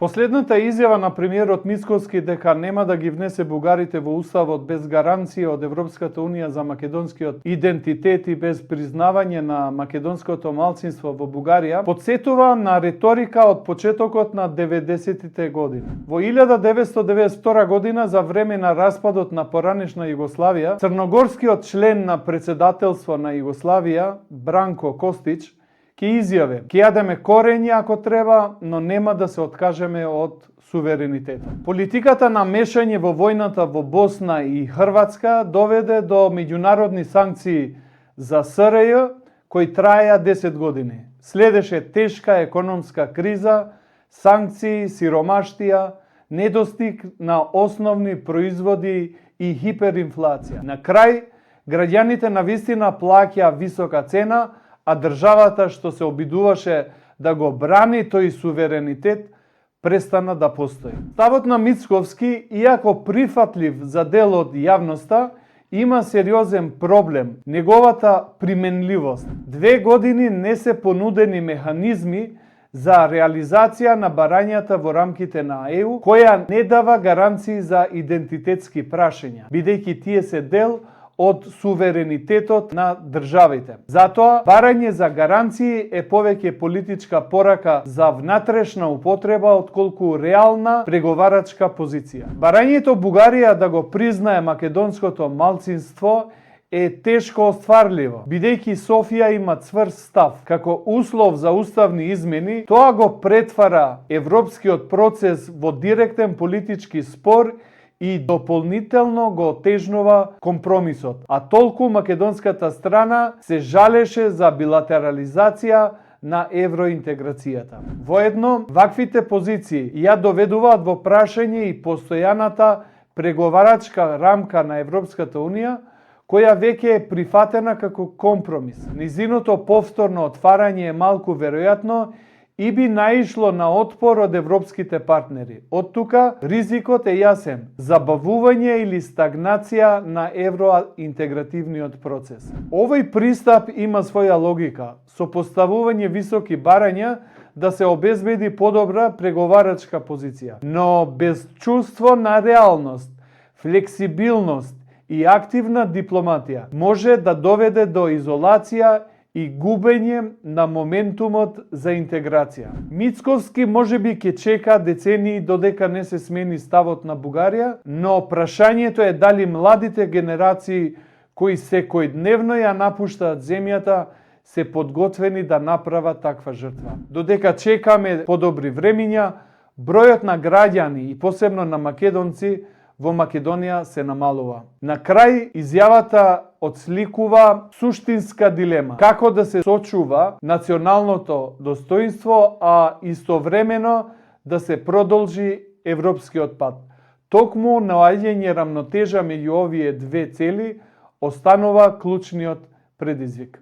Последната изјава на премиерот Мицковски дека нема да ги внесе бугарите во уставот без гаранција од Европската унија за македонскиот идентитет и без признавање на македонското малцинство во Бугарија, потсетува на риторика од почетокот на 90-тите години. Во 1992 година, за време на распадот на поранешна Југославија, црногорскиот член на председателство на Југославија, Бранко Костич, ќе изјаве: ќе јадеме корења ако треба, но нема да се откажеме од суверенитетот. Политиката на мешање во војната во Босна и Хрватска доведе до меѓународни санкции за СРЈ кои траја 10 години. Следеше тешка економска криза, санкции, сиромаштија, недостиг на основни производи и хиперинфлација. На крај, граѓаните навистина плаќа висока цена, а државата што се обидуваше да го брани тој суверенитет престана да постои. Ставот на Мицковски, иако прифатлив за дел од јавноста, има сериозен проблем – неговата применливост. 2 години не се понудени механизми за реализација на барањата во рамките на ЕУ, која не дава гаранции за идентитетски прашања, бидејќи тие се дел од суверенитетот на државите. Затоа, барање за гаранции е повеќе политичка порака за внатрешна употреба отколку реална преговарачка позиција. Барањето Бугарија да го признае македонското малцинство е тешко остварливо, бидејќи Софија има цврст став. Како услов за уставни измени, тоа го претвара европскиот процес во директен политички спор и дополнително го отежнува компромисот. А толку македонската страна се жалеше за билатерализација на евроинтеграцијата. Воедно, ваквите позиции ја доведуваат во прашање и постојаната преговарачка рамка на Европската унија, која веќе е прифатена како компромис. Низиното повторно отварање е малку веројатно и би наишло на отпор од европските партнери. Од тука ризикот е јасен – забавување или стагнација на евроинтегративниот процес. Овој пристап има своја логика, со поставување високи барања да се обезбеди подобра преговарачка позиција. Но без чувство на реалност, флексибилност и активна дипломатија може да доведе до изолација и губење на моментумот за интеграција. Мицковски можеби ќе чека децении додека не се смени ставот на Бугарија, но прашањето е дали младите генерации кои секојдневно ја напуштаат земјата се подготвени да направат таква жртва. Додека чекаме подобри времиња, бројот на граѓани и посебно на македонци во Македонија се намалува. На крај, изјавата отсликува суштинска дилема. Како да се сочува националното достоинство, а истовремено да се продолжи европскиот пат. Токму наоѓање рамнотежа меѓу овие две цели останува клучниот предизвик.